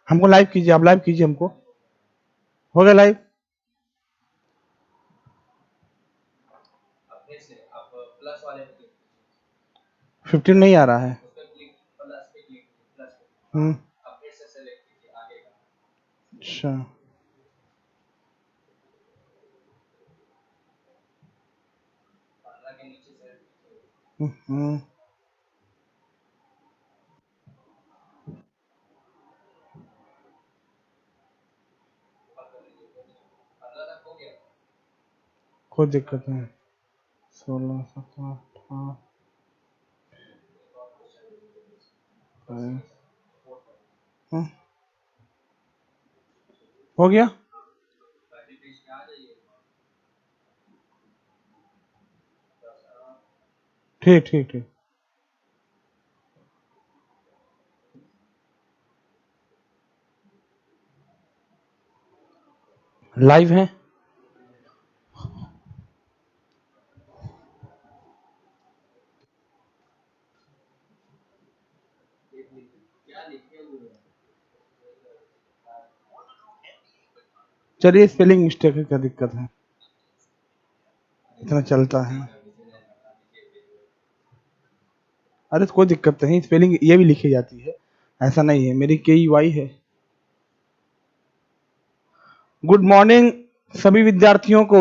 हमको लाइव कीजिए, आप लाइव कीजिए हमको। हो गया लाइव। अपने से आप प्लस वाले में क्लिक 15 नहीं आ रहा है। उस पर क्लिक, प्लस पे क्लिक कीजिए, प्लस पे अपने से सेलेक्ट कीजिए आगे का। अच्छा, के नीचे से तक हो गया। कोई दिक्कत नहीं। 16 17 18 हो गया। पहले पेज पे आ जाइए। ठीक ठीक ठीक। लाइव है। क्या लिखे हुए हैं? चलिए, स्पेलिंग मिस्टेक है, क्या दिक्कत है, इतना चलता है। अरे तो कोई दिक्कत नहीं, स्पेलिंग ये भी लिखी जाती है, ऐसा नहीं है। मेरी KUI है। गुड मॉर्निंग सभी विद्यार्थियों को।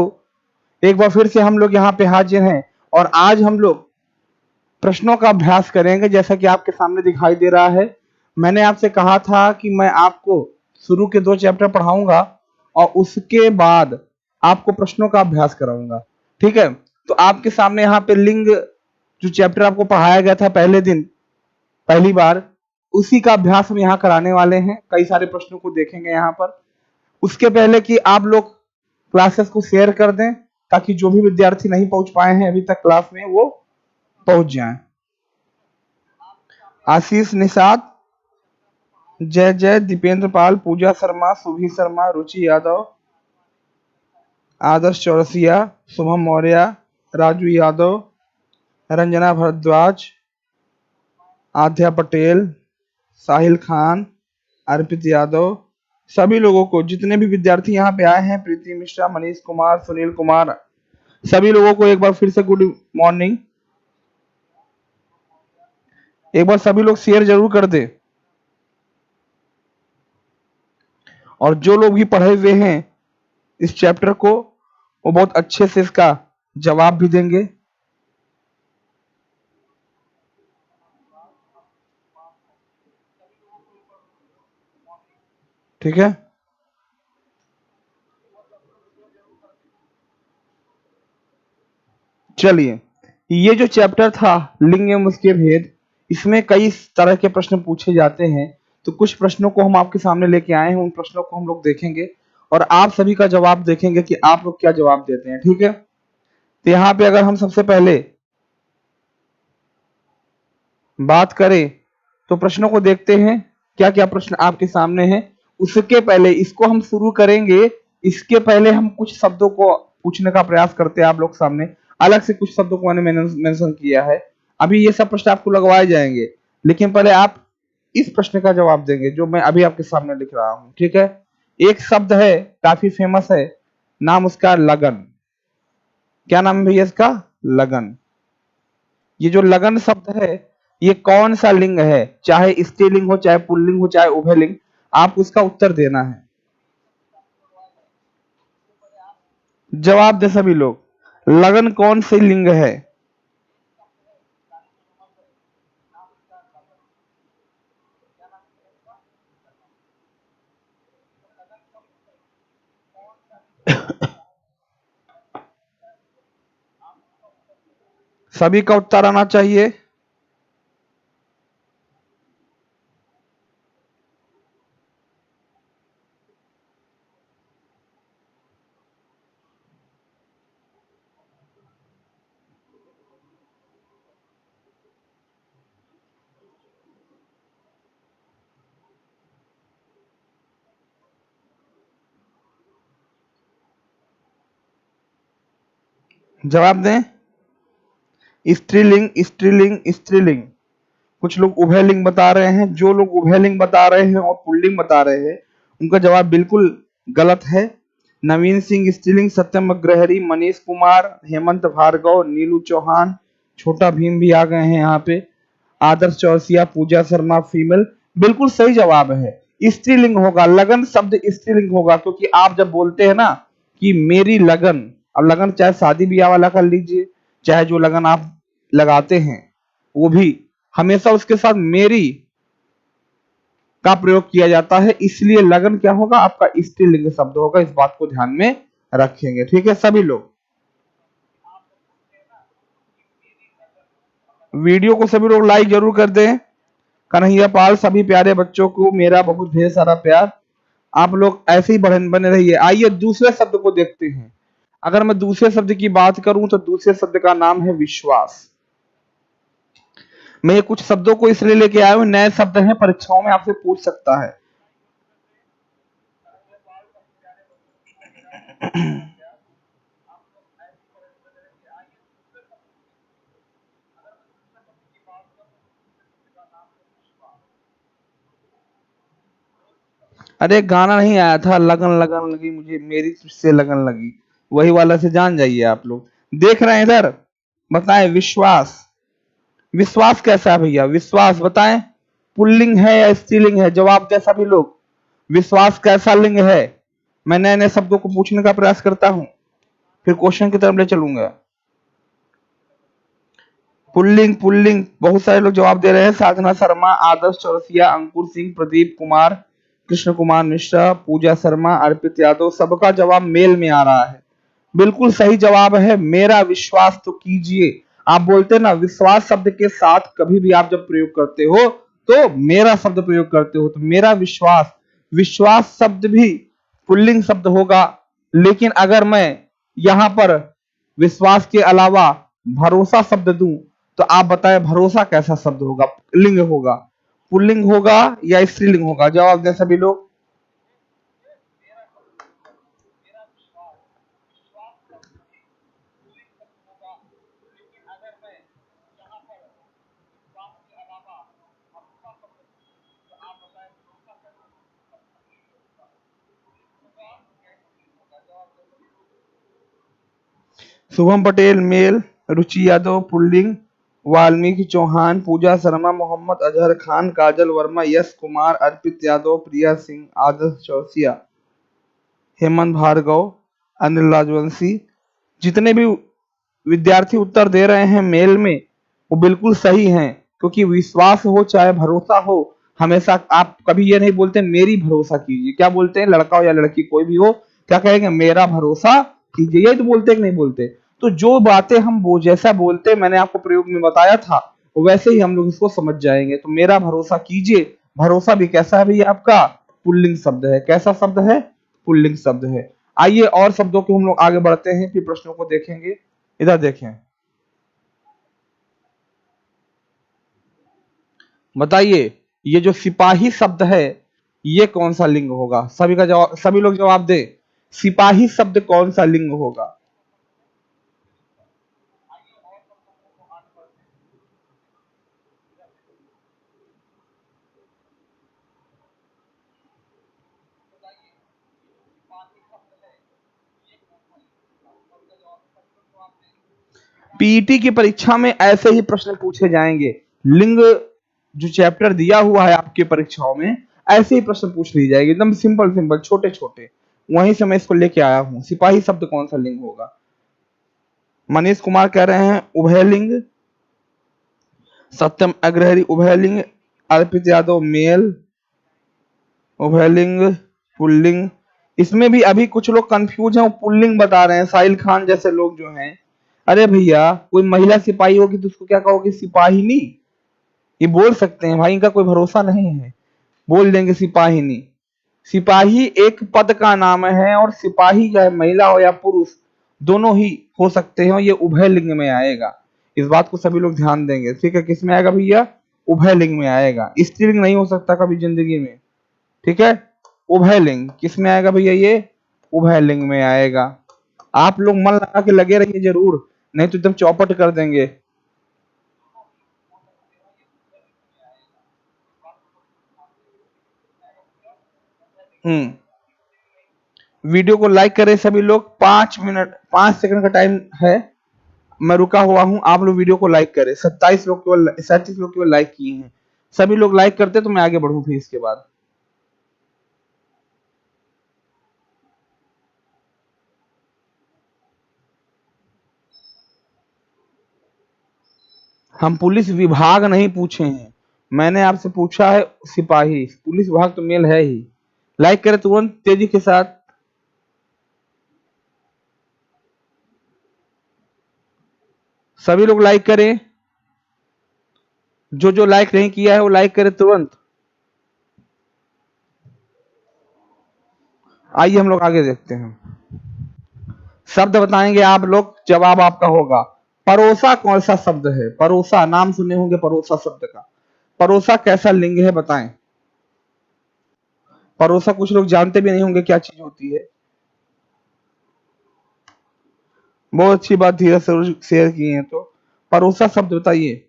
एक बार फिर से हम लोग यहाँ पे हाजिर हैं और आज हम लोग प्रश्नों का अभ्यास करेंगे, जैसा कि आपके सामने दिखाई दे रहा है। मैंने आपसे कहा था कि मैं आपको शुरू के 2 चैप्टर पढ़ाऊंगा और उसके बाद आपको प्रश्नों का अभ्यास कराऊंगा, ठीक है। तो आपके सामने यहाँ पे लिंग जो चैप्टर आपको पढ़ाया गया था पहले दिन, पहली बार, उसी का अभ्यास हम यहाँ कराने वाले हैं। कई सारे प्रश्नों को देखेंगे यहाँ पर। उसके पहले कि आप लोग क्लासेस को शेयर कर दें, ताकि जो भी विद्यार्थी नहीं पहुंच पाए हैं अभी तक क्लास में, वो पहुंच जाएं। आशीष निषाद, जय जय, दीपेंद्र पाल, पूजा शर्मा, सुभी शर्मा, रुचि यादव, आदर्श चौरसिया, शुभम मौर्य, राजू यादव, रंजना भारद्वाज, आध्या पटेल, साहिल खान, अर्पित यादव, सभी लोगों को, जितने भी विद्यार्थी यहाँ पे आए हैं, प्रीति मिश्रा, मनीष कुमार, सुनील कुमार, सभी लोगों को एक बार फिर से गुड मॉर्निंग। एक बार सभी लोग शेयर जरूर कर दे। और जो लोग भी पढ़े हुए हैं इस चैप्टर को, वो बहुत अच्छे से इसका जवाब भी देंगे। ठीक है, चलिए। ये जो चैप्टर था लिंग एवं उसके भेद, इसमें कई तरह के प्रश्न पूछे जाते हैं। तो कुछ प्रश्नों को हम आपके सामने लेके आए हैं, उन प्रश्नों को हम लोग देखेंगे और आप सभी का जवाब देखेंगे कि आप लोग क्या जवाब देते हैं, ठीक है। तो यहाँ पे अगर हम सबसे पहले बात करें तो प्रश्नों को देखते हैं, क्या क्या प्रश्न आपके सामने हैं। उसके पहले इसको हम शुरू करेंगे, इसके पहले हम कुछ शब्दों को पूछने का प्रयास करते हैं आप लोग सामने। अलग से कुछ शब्दों को मैंने मेंशन किया है। अभी ये सब प्रश्न आपको लगवाए जाएंगे, लेकिन पहले आप इस प्रश्न का जवाब देंगे जो मैं अभी आपके सामने लिख रहा हूं, ठीक है। एक शब्द है, काफी फेमस है, नाम उसका लगन। क्या नाम है भैया इसका? लगन। ये जो लगन शब्द है, ये कौन सा लिंग है? चाहे स्त्रीलिंग हो, चाहे पुल्लिंग हो, चाहे उभयलिंग, आप उसका उत्तर देना है। जवाब दे सभी लोग। लगन कौन सी लिंग है? सभी का उत्तर आना चाहिए। जवाब दें। स्त्रीलिंग, स्त्रीलिंग, स्त्रीलिंग। कुछ लोग उभयलिंग बता रहे हैं। जो लोग उभयलिंग बता रहे हैं और पुल्लिंग बता रहे हैं उनका जवाब बिल्कुल गलत है। नवीन सिंह स्त्रीलिंग, सत्यम अग्रहरी, मनीष कुमार, हेमंत भार्गव, नीलू चौहान, छोटा भीम भी आ गए हैं यहाँ पे, आदर्श चौरसिया, पूजा शर्मा फीमेल। बिल्कुल सही जवाब है, स्त्रीलिंग होगा, लगन शब्द स्त्रीलिंग होगा, क्योंकि आप जब बोलते हैं ना कि मेरी लगन, अब लगन चाहे शादी ब्याह वाला कर लीजिए, चाहे जो लगन आप लगाते हैं वो भी हमेशा उसके साथ मेरी का प्रयोग किया जाता है, इसलिए लगन क्या होगा आपका स्त्रीलिंग शब्द होगा। इस बात को ध्यान में रखेंगे, ठीक है सभी लोग। वीडियो को सभी लोग लाइक जरूर कर दें। कन्हैया पाल, सभी प्यारे बच्चों को मेरा बहुत ढेर सारा प्यार। आप लोग ऐसे ही बने रहिए। आइए दूसरे शब्द को देखते हैं। अगर मैं दूसरे शब्द की बात करूं तो दूसरे शब्द का नाम है विश्वास। मैं कुछ शब्दों को इसलिए लेके आया हूं, नए शब्द हैं, परीक्षाओं में आपसे पूछ सकता है। अरे गाना नहीं आया था, लगन लगन लगी मुझे मेरी तुझसे लगन लगी, वही वाला से जान जाइए आप लोग। देख रहे हैं इधर, बताएं विश्वास। विश्वास कैसा है भैया, विश्वास बताएं पुल्लिंग है या स्त्रीलिंग है, जवाब दें सभी लोग। विश्वास कैसा लिंग है? मैं नए नए शब्दों को पूछने का प्रयास करता हूं, फिर क्वेश्चन की तरफ ले चलूंगा। पुल्लिंग, पुल्लिंग, बहुत सारे लोग जवाब दे रहे हैं। साधना शर्मा, आदर्श चौरसिया, अंकुर सिंह, प्रदीप कुमार, कृष्ण कुमार मिश्रा, पूजा शर्मा, अर्पित यादव, सबका जवाब मेल में आ रहा है। बिल्कुल सही जवाब है मेरा विश्वास तो कीजिए। आप बोलते ना विश्वास शब्द के साथ कभी भी आप जब प्रयोग करते हो तो मेरा शब्द प्रयोग करते हो, तो मेरा विश्वास, विश्वास शब्द भी पुल्लिंग शब्द होगा। लेकिन अगर मैं यहां पर विश्वास के अलावा भरोसा शब्द दूं तो आप बताएं भरोसा कैसा शब्द होगा, लिंग होगा, पुल्लिंग होगा या स्त्रीलिंग होगा? जवाब दें सभी लोग। शुभम पटेल मेल, रुचि यादव पुल्लिंग, वाल्मीकि चौहान, पूजा शर्मा, मोहम्मद अजहर खान, काजल वर्मा, यश कुमार, अर्पित यादव, प्रिया सिंह, आदर्श चौरसिया, हेमंत भार्गव, अनिल राजवंशी। जितने भी विद्यार्थी उत्तर दे रहे हैं मेल में वो बिल्कुल सही हैं, क्योंकि विश्वास हो चाहे भरोसा हो, हमेशा आप कभी ये नहीं बोलते मेरी भरोसा कीजिए। क्या बोलते हैं, लड़का हो या लड़की कोई भी हो, क्या कहेंगे, मेरा भरोसा कीजिए, यही तो बोलते हैं कि नहीं बोलते? तो जो बातें हम वो जैसा बोलते मैंने आपको प्रयोग में बताया था वैसे ही हम लोग इसको समझ जाएंगे। तो मेरा भरोसा कीजिए, भरोसा भी कैसा है भैया आपका, पुल्लिंग शब्द है। कैसा शब्द है, पुल्लिंग शब्द है। आइए और शब्दों को हम लोग आगे बढ़ते हैं, फिर प्रश्नों को देखेंगे। इधर देखें, बताइए ये जो सिपाही शब्द है ये कौन सा लिंग होगा? सभी का जवाब, सभी लोग जवाब दे, सिपाही शब्द कौन सा लिंग होगा? पीईटी की परीक्षा में ऐसे ही प्रश्न पूछे जाएंगे। लिंग जो चैप्टर दिया हुआ है आपके परीक्षाओं में ऐसे ही प्रश्न पूछ ली जाएगी, एकदम सिंपल सिंपल छोटे छोटे। वहीं से मैं इसको लेके आया हूं, सिपाही शब्द कौन सा लिंग होगा? मनीष कुमार कह रहे हैं उभयलिंग, सत्यम अग्रहरी उभयलिंग, अर्पित यादव मेल, उभयलिंग, पुल्लिंग। इसमें भी अभी कुछ लोग कंफ्यूज हैं, वो पुल्लिंग बता रहे हैं, साहिल खान जैसे लोग जो हैं। अरे भैया कोई महिला सिपाही होगी तो उसको क्या कहोगे, सिपाहिनी? ये बोल सकते हैं भाई, इनका कोई भरोसा नहीं है, बोल देंगे सिपाहिनी। सिपाही एक पद का नाम है, और सिपाही चाहे महिला हो या पुरुष दोनों ही हो सकते हैं, ये उभय लिंग में आएगा। इस बात को सभी लोग ध्यान देंगे, ठीक है? किस में आएगा भैया, उभय लिंग में आएगा, स्त्रीलिंग नहीं हो सकता कभी जिंदगी में, ठीक है? उभय लिंग किस में आएगा भैया, ये उभय लिंग में आएगा। आप लोग मन लगा के लगे रहिए जरूर, नहीं तो एकदम चौपट कर देंगे। वीडियो को लाइक करें सभी लोग। 5 सेकंड का टाइम है, मैं रुका हुआ हूं, आप लोग वीडियो को लाइक करें। 37 लोग केवल 37 लोग केवल लाइक किए हैं। सभी लोग लाइक करते तो मैं आगे बढ़ूं फिर इसके बाद। हम पुलिस विभाग नहीं पूछे हैं, मैंने आपसे पूछा है सिपाही। पुलिस विभाग तो मेल है ही। लाइक करें तुरंत तेजी के साथ। सभी लोग लाइक करें। जो जो लाइक नहीं किया है वो लाइक करे तुरंत। आइए हम लोग आगे देखते हैं। शब्द बताएंगे आप लोग, जवाब आपका होगा। परोसा कौन सा शब्द है? परोसा नाम सुने होंगे परोसा शब्द का। परोसा कैसा लिंग है बताएं। परोसा कुछ लोग जानते भी नहीं होंगे क्या चीज होती है। बहुत अच्छी बात धीरज से शेयर किए हैं। तो परोसा शब्द बताइए।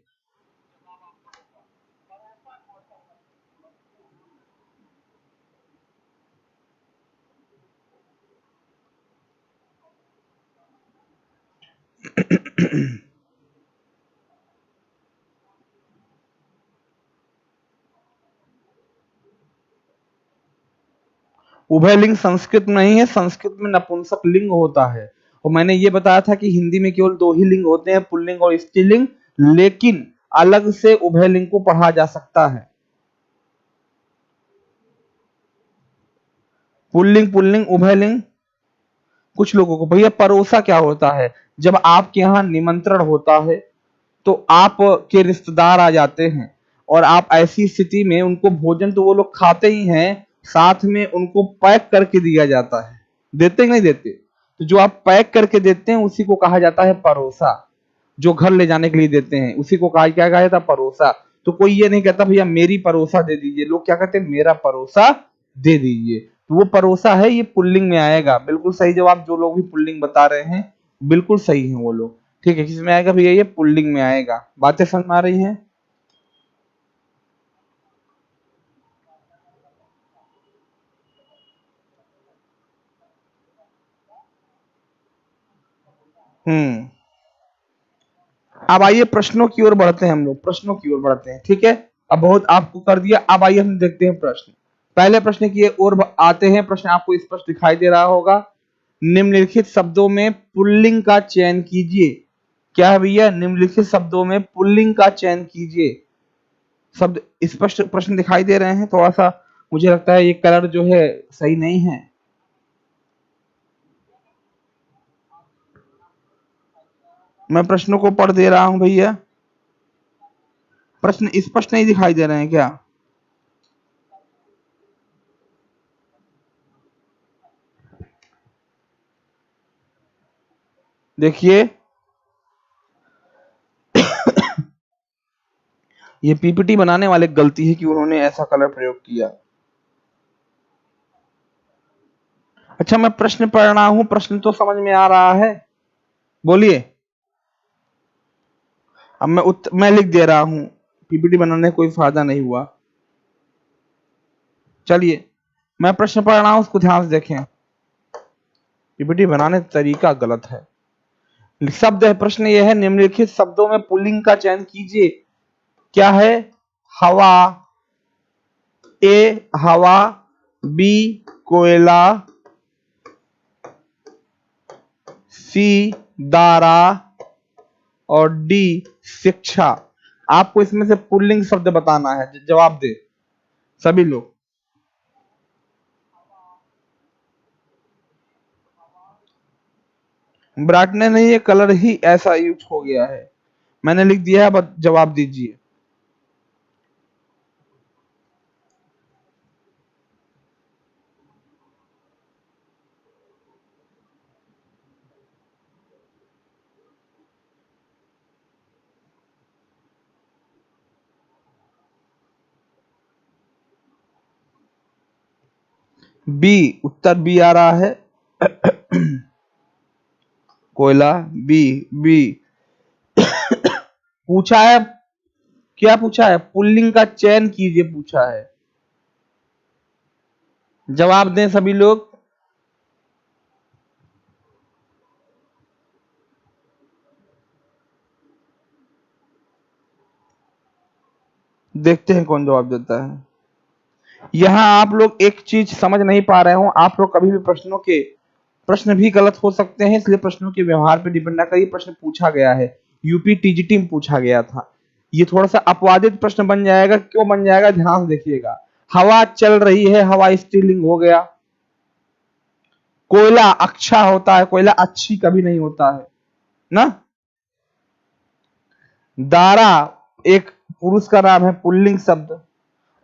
उभयलिंग संस्कृत में नहीं है, संस्कृत में नपुंसक लिंग होता है। और मैंने ये बताया था कि हिंदी में केवल 2 ही लिंग होते हैं, पुल्लिंग और स्त्रीलिंग, लेकिन अलग से उभयलिंग को पढ़ा जा सकता है। पुल्लिंग पुल्लिंग उभयलिंग। कुछ लोगों को भैया परोसा क्या होता है? जब आपके यहाँ निमंत्रण होता है तो आप के रिश्तेदार आ जाते हैं और आप ऐसी स्थिति में उनको भोजन तो वो लोग खाते ही हैं, साथ में उनको पैक करके दिया जाता है। देते कि नहीं देते? तो जो आप पैक करके देते हैं उसी को कहा जाता है परोसा। जो घर ले जाने के लिए देते हैं उसी को क्या कहा जाता है? परोसा। तो कोई ये नहीं कहता भैया मेरी परोसा दे दीजिए, लोग क्या कहते हैं? मेरा परोसा दे दीजिए। तो वो परोसा है, ये पुल्लिंग में आएगा। बिल्कुल सही जवाब। जो लोग भी पुल्लिंग बता रहे हैं बिल्कुल सही है वो लोग। ठीक है, किसमें आएगा भैया? ये पुल्लिंग में आएगा। बातें समझ में आ रही हैं? हम्म। अब आइए प्रश्नों की ओर बढ़ते हैं, हम लोग प्रश्नों की ओर बढ़ते हैं। ठीक है, अब बहुत आपको कर दिया, अब आइए हम देखते हैं प्रश्न। पहले प्रश्न की ओर आते हैं। प्रश्न आपको स्पष्ट दिखाई दे रहा होगा। निम्नलिखित शब्दों में पुल्लिंग का चयन कीजिए। क्या है भैया? निम्नलिखित शब्दों में पुल्लिंग का चयन कीजिए। शब्द स्पष्ट प्रश्न दिखाई दे रहे हैं? थोड़ा सा मुझे लगता है ये कलर जो है सही नहीं है। मैं प्रश्नों को पढ़ दे रहा हूं भैया। प्रश्न स्पष्ट नहीं दिखाई दे रहे हैं क्या? देखिए ये पीपीटी बनाने वाले गलती है कि उन्होंने ऐसा कलर प्रयोग किया। अच्छा मैं प्रश्न पढ़ रहा हूं, प्रश्न तो समझ में आ रहा है? बोलिए। अब मैं लिख दे रहा हूं, पीपीटी बनाने कोई फायदा नहीं हुआ। चलिए मैं प्रश्न पढ़ रहा हूं, उसको ध्यान से देखें। पीपीटी बनाने का तरीका गलत है। शब्द है, प्रश्न यह है निम्नलिखित शब्दों में पुल्लिंग का चयन कीजिए। क्या है? हवा, ए हवा, बी कोयला, सी दारा और डी शिक्षा। आपको इसमें से पुल्लिंग शब्द बताना है। जवाब दे सभी लोग। ब्राइटनेस नहीं, ये कलर ही ऐसा यूज हो गया है। मैंने लिख दिया है, बस जवाब दीजिए। बी, उत्तर बी आ रहा है। कोयला, बी बी। पूछा है, क्या पूछा है? पुल्लिंग का चयन कीजिए पूछा है। जवाब दें सभी लोग। देखते हैं कौन जवाब देता है। यहां आप लोग एक चीज समझ नहीं पा रहे हो, आप लोग कभी भी प्रश्न भी गलत हो सकते हैं, इसलिए प्रश्नों के व्यवहार पे डिपेंड ना करिए। प्रश्न पूछा गया है, यूपी टीजीटी में पूछा गया था, ये थोड़ा सा अपवादित प्रश्न बन जाएगा। क्यों बन जाएगा, ध्यान से देखिएगा। हवा चल रही है, हवा स्त्रीलिंग हो गया। कोयला अच्छा होता है, कोयला अच्छी कभी नहीं होता है ना। दारा एक पुरुष का नाम है, पुल्लिंग शब्द,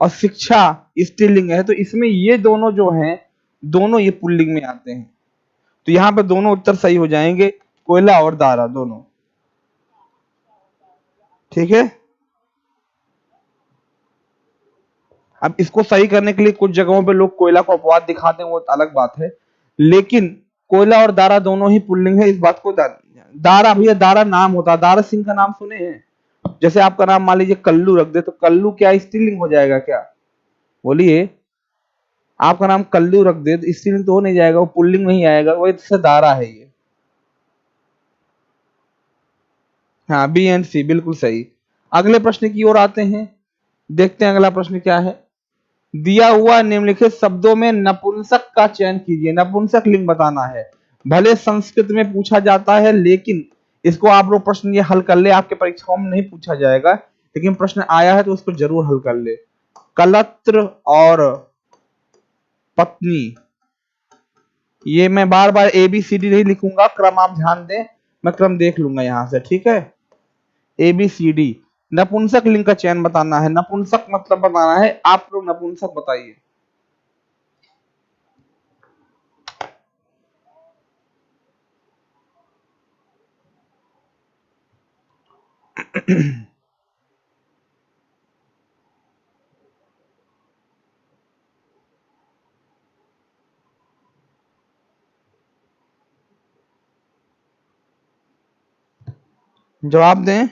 और शिक्षा स्त्रीलिंग है, तो इसमें ये दोनों जो हैं, दोनों ये पुल्लिंग में आते हैं, तो यहां पे दोनों उत्तर सही हो जाएंगे, कोयला और दारा दोनों। ठीक है, अब इसको सही करने के लिए कुछ जगहों पे लोग कोयला को अपवाद दिखाते हैं, वो अलग बात है, लेकिन कोयला और दारा दोनों ही पुल्लिंग है, इस बात को दारा भैया, दारा नाम होता है, दारा सिंह का नाम सुने हैं। जैसे आपका नाम मान लीजिए कल्लू रख दे, तो कल्लू क्या स्त्रीलिंग हो जाएगा क्या, बोलिए। आपका नाम कल्लू रख दे तो स्त्रीलिंग तो हो नहीं जाएगा, वो पुल्लिंग नहीं आएगा, वो इससे दारा है ये। हाँ, बी एंड सी बिल्कुल सही। अगले प्रश्न की ओर आते हैं, देखते हैं अगला प्रश्न क्या है। दिया हुआ निम्नलिखित शब्दों में नपुंसक का चयन कीजिए, नपुंसक लिंग बताना है। भले संस्कृत में पूछा जाता है, लेकिन इसको आप लोग प्रश्न ये हल कर ले, आपके परीक्षाओं में नहीं पूछा जाएगा, लेकिन प्रश्न आया है तो उसको जरूर हल कर ले। कलत्र और पत्नी, ये मैं बार बार ABCD नहीं लिखूंगा, क्रम आप ध्यान दें, मैं क्रम देख लूंगा यहां से, ठीक है। ABCD, नपुंसक लिंग का चयन बताना है, नपुंसक मतलब बताना है, आप लोग नपुंसक बताइए। जवाब दें।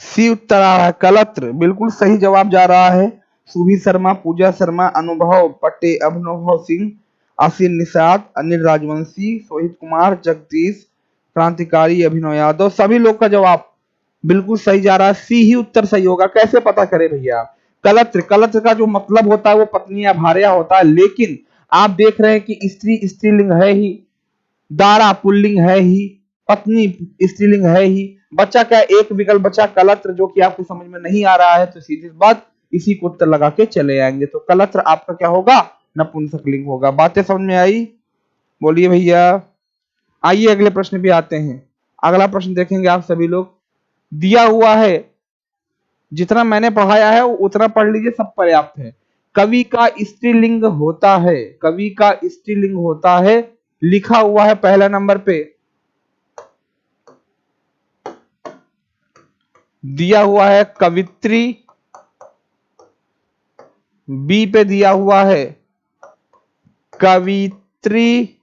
सी उत्तर आ रहा है, कलत्र बिल्कुल सही जवाब जा रहा है। सुभी शर्मा, पूजा शर्मा, अनुभव पटे, अभिनव सिंह, आशीन निषाद, अनिल राजवंशी, सोहित कुमार, जगदीश, क्रांतिकारी, अभिनव यादव, सभी लोग का जवाब बिल्कुल सही जा रहा है। सी ही उत्तर सही होगा। कैसे पता करें भैया, कलत्र, कलत्र का जो मतलब होता है वो पत्नी या भार्या होता है, लेकिन आप देख रहे हैं कि स्त्री स्त्रीलिंग है ही, दारा पुल्लिंग है ही, पत्नी स्त्रीलिंग है ही, बच्चा क्या, एक विकल्प बचा कलत्र, जो कि आपको समझ में नहीं आ रहा है, तो सीधी बात इसी को उत्तर लगा के चले आएंगे। तो कलत्र आपका क्या होगा, नपुंसक लिंग होगा। बातें समझ में आई, बोलिए भैया। आइए अगले प्रश्न पे आते हैं। अगला प्रश्न देखेंगे आप सभी लोग, दिया हुआ है, जितना मैंने पढ़ाया है उतना पढ़ लीजिए, सब पर्याप्त है। कवि का स्त्रीलिंग होता है, कवि का स्त्रीलिंग होता है, लिखा हुआ है पहला नंबर पे, दिया हुआ है कवित्री, बी पे दिया हुआ है कवित्री,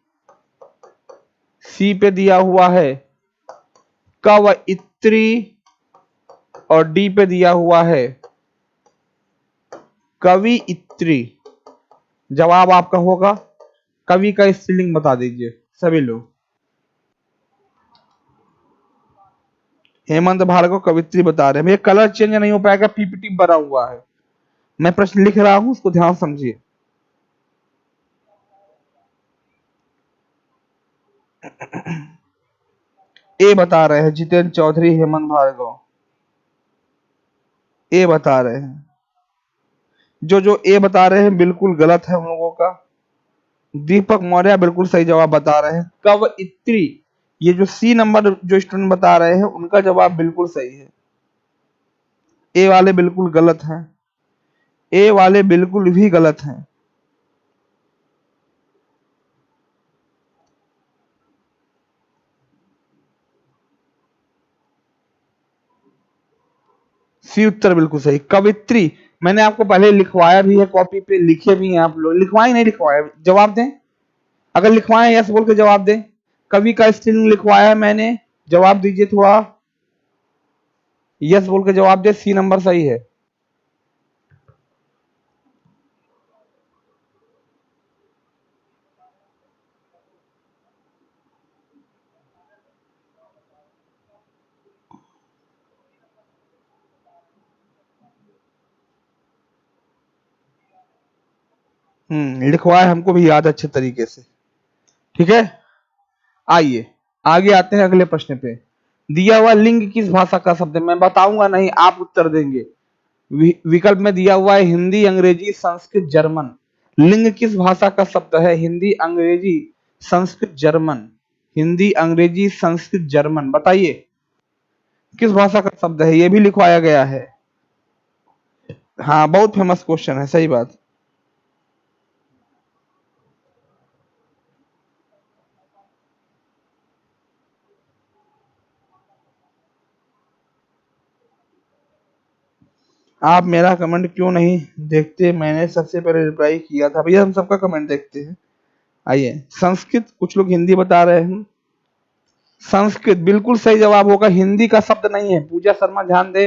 सी पे दिया हुआ है कवइत्री, और डी पे दिया हुआ है कविइत्री। जवाब आपका होगा, कवि का स्त्रीलिंग बता दीजिए सभी लोग। हेमंत भार्गव कवित्री बता रहे हैं। भैया कलर चेंज नहीं हो पाएगा, PPT बना हुआ है, मैं प्रश्न लिख रहा हूं, उसको ध्यान समझिए। ए बता रहे हैं जितेंद्र चौधरी, हेमंत भार्गव ए बता रहे हैं। जो ए बता रहे हैं बिल्कुल गलत है उन लोगों का। दीपक मौर्य बिल्कुल सही जवाब बता रहे हैं, कवइत्री, ये जो सी नंबर जो स्टूडेंट बता रहे हैं उनका जवाब बिल्कुल सही है। ए वाले बिल्कुल गलत हैं, ए वाले बिल्कुल भी गलत हैं। सी उत्तर बिल्कुल सही, कवित्री। मैंने आपको पहले लिखवाया भी है, कॉपी पे लिखे भी हैं आप लोग, लिखवाए नहीं लिखवाया, जवाब दें। अगर लिखवाए यस बोल के जवाब दें। कवि का स्त्रीलिंग लिखवाया है मैंने, जवाब दीजिए थोड़ा, यस बोल के जवाब दे, सी नंबर सही है। लिखवाया हमको भी याद है अच्छे तरीके से। ठीक है, आइए आगे आते हैं अगले प्रश्न पे। दिया हुआ लिंग किस भाषा का शब्द है? मैं बताऊंगा नहीं, आप उत्तर देंगे। विकल्प में दिया हुआ है हिंदी, अंग्रेजी, संस्कृत, जर्मन। लिंग किस भाषा का शब्द है? हिंदी, अंग्रेजी, संस्कृत, जर्मन। हिंदी, अंग्रेजी, संस्कृत, जर्मन। बताइए किस भाषा का शब्द है? ये भी लिखवाया गया है। हाँ, बहुत फेमस क्वेश्चन है, सही बात। आप मेरा कमेंट क्यों नहीं देखते? मैंने सबसे पहले रिप्लाई किया था। भैया हम सबका कमेंट देखते हैं। आइए, संस्कृत, कुछ लोग हिंदी बता रहे हैं। संस्कृत बिल्कुल सही जवाब होगा। हिंदी का शब्द नहीं है, पूजा शर्मा ध्यान दे।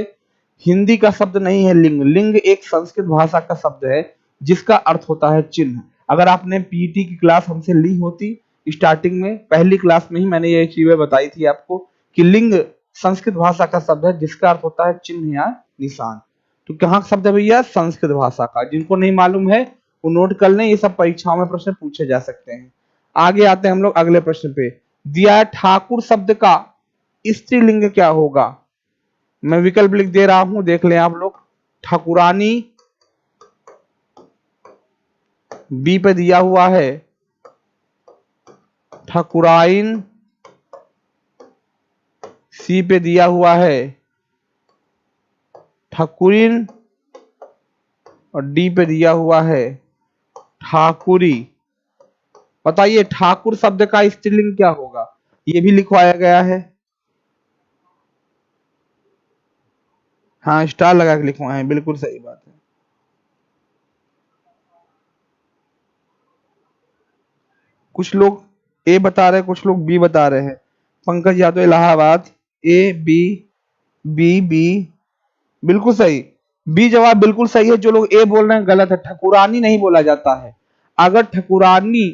हिंदी का शब्द नहीं है लिंग। लिंग एक संस्कृत भाषा का शब्द है जिसका अर्थ होता है चिन्ह। अगर आपने पीटी की क्लास हमसे ली होती स्टार्टिंग में, पहली क्लास में ही मैंने ये चीजें बताई थी आपको कि लिंग संस्कृत भाषा का शब्द है जिसका अर्थ होता है चिन्ह या निशान। तो कहाँ का शब्द है भैया? संस्कृत भाषा का। जिनको नहीं मालूम है वो नोट कर लें, ये सब परीक्षाओं में प्रश्न पूछे जा सकते हैं। आगे आते हैं हम लोग अगले प्रश्न पे। दिया है ठाकुर शब्द का स्त्रीलिंग क्या होगा? मैं विकल्प लिख दे रहा हूं, देख लें आप लोग। ठाकुरानी बी पे दिया हुआ है, ठाकुराइन सी पे दिया हुआ है, ठाकुरिन और डी पे दिया हुआ है ठाकुरी। बताइए ठाकुर शब्द का स्त्रीलिंग क्या होगा? ये भी लिखवाया गया है। हाँ, स्टार लगा के लिखवाए हैं, बिल्कुल सही बात है। कुछ लोग ए बता रहे हैं, कुछ लोग बी बता रहे हैं। Pankaj Yadav Allahabad, A B, B B, बिल्कुल सही। बी जवाब बिल्कुल सही है। जो लोग ए बोल रहे हैं गलत है, ठकुरानी नहीं बोला जाता है। अगर ठकुरानी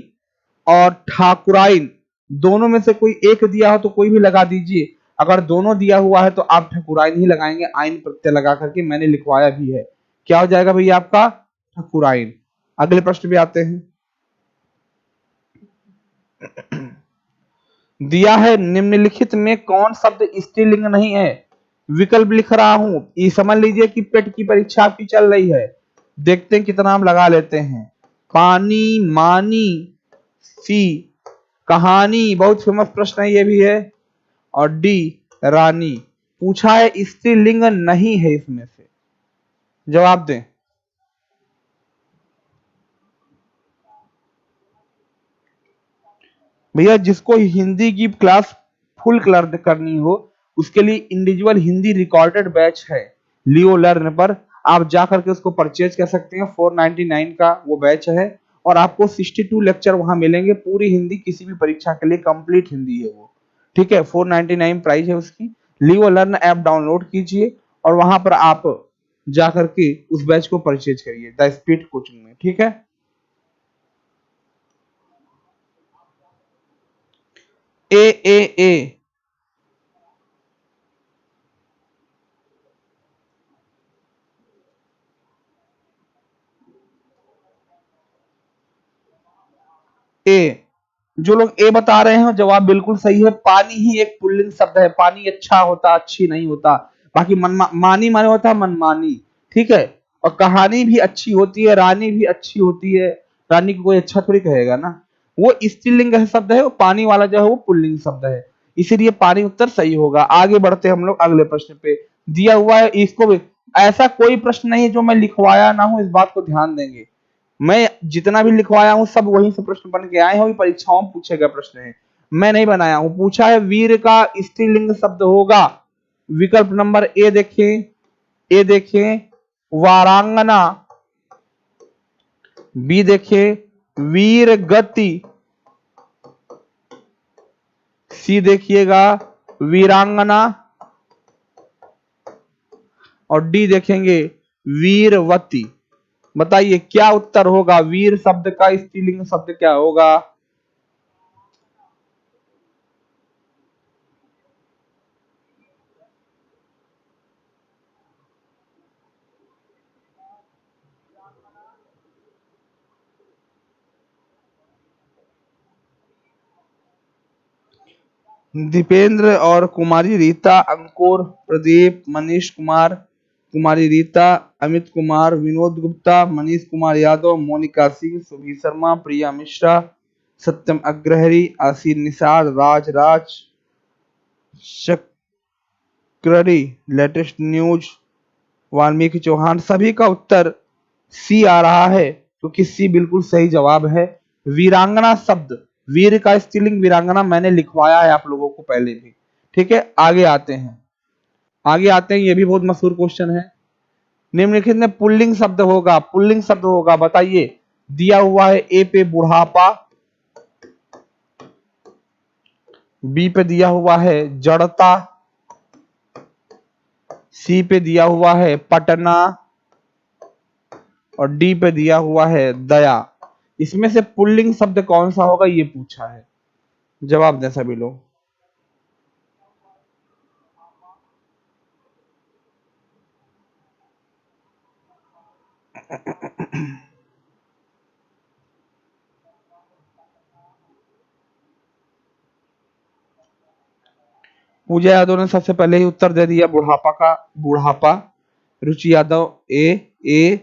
और ठाकुराइन दोनों में से कोई एक दिया हो तो कोई भी लगा दीजिए। अगर दोनों दिया हुआ है तो आप ठकुराइन ही लगाएंगे, आइन प्रत्यय लगा करके। मैंने लिखवाया भी है। क्या हो जाएगा भैया आपका? ठकुराइन। अगले प्रश्न पे आते हैं। दिया है निम्नलिखित में कौन शब्द स्त्रीलिंग नहीं है? विकल्प लिख रहा हूं, ये समझ लीजिए कि पेट की परीक्षा आपकी चल रही है। देखते हैं कितना हम लगा लेते हैं। पानी, मानी, सी कहानी, बहुत फेमस प्रश्न है ये भी है, और डी रानी। पूछा है स्त्रीलिंग नहीं है इसमें से, जवाब दें। भैया जिसको हिंदी की क्लास फुल क्लियर करनी हो उसके लिए इंडिविजुअल हिंदी रिकॉर्डेड बैच है लियो लर्न पर। आप जा करके उसको परचेज कर सकते हैं। 499 का वो बैच है और आपको 62 लेक्चर वहां मिलेंगे। पूरी हिंदी किसी भी परीक्षा के लिए कंप्लीट हिंदी है वो। ठीक है, 499 प्राइस है उसकी। लियो लर्न ऐप डाउनलोड कीजिए और वहां पर आप जा करके उस बैच को परचेज करिए द स्पीड कोचिंग में। ठीक है, ए ए ए ए। जो लोग ए बता रहे हैं जवाब बिल्कुल सही है। पानी ही एक पुल्लिंग शब्द है। पानी अच्छा होता, अच्छी नहीं होता। बाकी मानी माने होता है मनमानी। ठीक है, और कहानी भी अच्छी होती है, रानी भी अच्छी होती है। रानी को कोई अच्छा थोड़ी कहेगा ना। वो स्त्रीलिंग शब्द है, वो पानी वाला जो है वो पुल्लिंग शब्द है। इसीलिए पानी उत्तर सही होगा। आगे बढ़ते हम लोग अगले प्रश्न पे। दिया हुआ है इसको भी, ऐसा कोई प्रश्न नहीं है जो मैं लिखवाया ना हूं, इस बात को ध्यान देंगे। मैं जितना भी लिखवाया हूं सब वहीं से प्रश्न बन के आए हैं, वही परीक्षाओं में पूछे गए प्रश्न है। मैं नहीं बनाया हूं। पूछा है वीर का स्त्रीलिंग शब्द होगा। विकल्प नंबर ए देखें, ए देखें वारांगना, बी देखें वीर गति, सी देखिएगा वीरांगना और डी देखेंगे वीरवती। बताइए क्या उत्तर होगा? वीर शब्द का स्त्रीलिंग शब्द क्या होगा? दीपेंद्र और कुमारी रीता, अंकुर, प्रदीप, मनीष कुमार, कुमारी रीता, अमित कुमार, विनोद गुप्ता, मनीष कुमार यादव, मोनिका सिंह, सुभी शर्मा, प्रिया मिश्रा, सत्यम अग्रहरी, आशीष निषाद, राज चक्ररी, लेटेस्ट न्यूज, वाल्मीकि चौहान। सभी का उत्तर सी आ रहा है, क्योंकि सी बिल्कुल सही जवाब है। वीरांगना शब्द, वीर का स्त्रीलिंग वीरांगना मैंने लिखवाया है आप लोगों को पहले भी। ठीक है, आगे आते हैं, ये भी बहुत मशहूर क्वेश्चन है। निम्नलिखित में पुल्लिंग शब्द होगा, बताइए। दिया हुआ है ए पे बुढ़ापा, बी पे दिया हुआ है जड़ता, सी पे दिया हुआ है पटना और डी पे दिया हुआ है दया। इसमें से पुल्लिंग शब्द कौन सा होगा ये पूछा है, जवाब दें सभी लोग। पूजा यादव ने सबसे पहले ही उत्तर दे दिया बुढ़ापा। रुचि यादव ए,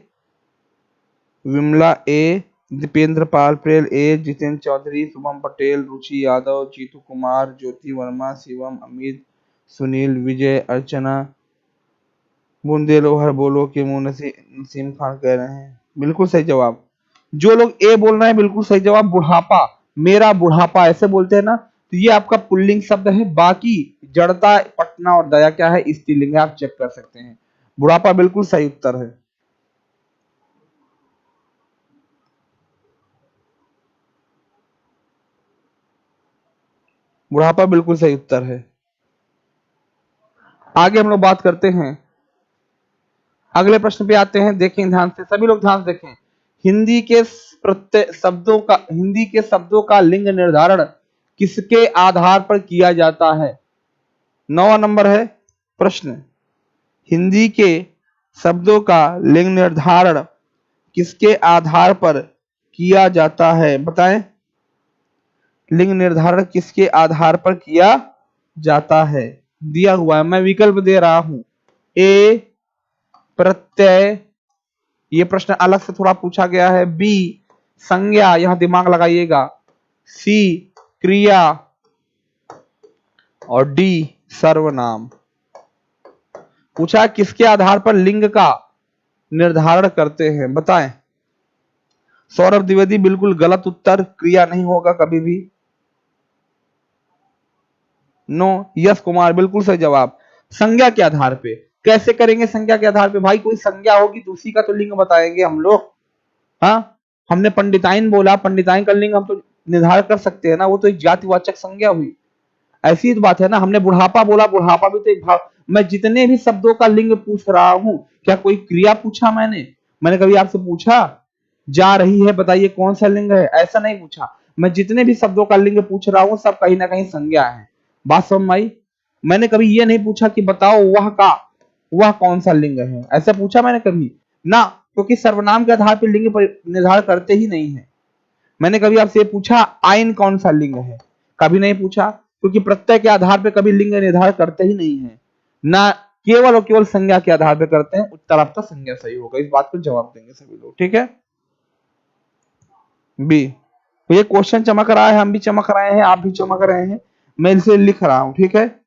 विमला ए, दीपेंद्र पाल पटेल ए, जितेंद्र चौधरी, शुभम पटेल, रुचि यादव, जीतू कुमार, ज्योति वर्मा, शिवम, अमित, सुनील, विजय, अर्चना, बुंदेलोहर बोलो के मुंह नसीम खान कह रहे हैं बिल्कुल सही जवाब। जो लोग ए बोल रहे हैं बिल्कुल सही जवाब, बुढ़ापा, मेरा बुढ़ापा ऐसे बोलते हैं ना, तो ये आपका पुल्लिंग शब्द है। बाकी जड़ता, पटना और दया क्या है, स्त्रीलिंग है, आप चेक कर सकते हैं। बुढ़ापा बिल्कुल सही उत्तर है। बुढ़ापा बिल्कुल सही उत्तर है। आगे हम लोग बात करते हैं, अगले प्रश्न पे आते हैं। देखें ध्यान से, सभी लोग ध्यान से देखें। हिंदी के शब्दों का लिंग निर्धारण किसके आधार पर किया जाता है? 9वां नंबर है प्रश्न, हिंदी के शब्दों का लिंग निर्धारण किसके आधार पर किया जाता है? बताएं, लिंग निर्धारण किसके आधार पर किया जाता है? दिया हुआ है, मैं विकल्प दे रहा हूं। ए प्रत्यय, ये प्रश्न अलग से थोड़ा पूछा गया है। बी संज्ञा, यहां दिमाग लगाइएगा। सी क्रिया और डी सर्वनाम। पूछा किसके आधार पर लिंग का निर्धारण करते हैं, बताएं। सौरभ द्विवेदी बिल्कुल गलत उत्तर, क्रिया नहीं होगा कभी भी। नो, यश कुमार बिल्कुल सही जवाब। संज्ञा के आधार पे कैसे करेंगे? संज्ञा के आधार पे भाई कोई संज्ञा होगी तो उसी का तो लिंग बताएंगे हम लोग। हाँ, हमने पंडिताइन बोला, पंडिताइन का लिंग हम तो निर्धारण कर सकते हैं ना, वो तो एक जातिवाचक संज्ञा हुई। ऐसी ही बात है ना, हमने बुढ़ापा बोला, बुढ़ापा भी तो एक भाव। मैं जितने भी शब्दों का लिंग पूछ रहा हूं, क्या कोई क्रिया पूछा? मैंने कभी आपसे पूछा जा रही है, बताइए कौन सा लिंग है? ऐसा नहीं पूछा। मैं जितने भी शब्दों का लिंग पूछ रहा हूं सब कहीं ना कहीं संज्ञा है। बात समझ में आई? मैंने कभी ये नहीं पूछा कि बताओ वह कौन सा लिंग है, ऐसा पूछा मैंने कभी ना, क्योंकि सर्वनाम के आधार पर लिंग निर्धारण करते ही नहीं है। मैंने कभी आपसे पूछा आइन कौन सा लिंग है? कभी नहीं पूछा, क्योंकि प्रत्यय के आधार पर कभी लिंग निर्धारण करते ही नहीं है ना, केवल और केवल संज्ञा के आधार पर करते हैं। उत्तर आपका संज्ञा सही होगा, इस बात को जवाब देंगे सभी लोग। ठीक है, बी। तो ये क्वेश्चन चमक रहा है, हम भी चमक रहे हैं, आप भी चमक रहे हैं, मैं इसे लिख रहा हूं। ठीक है,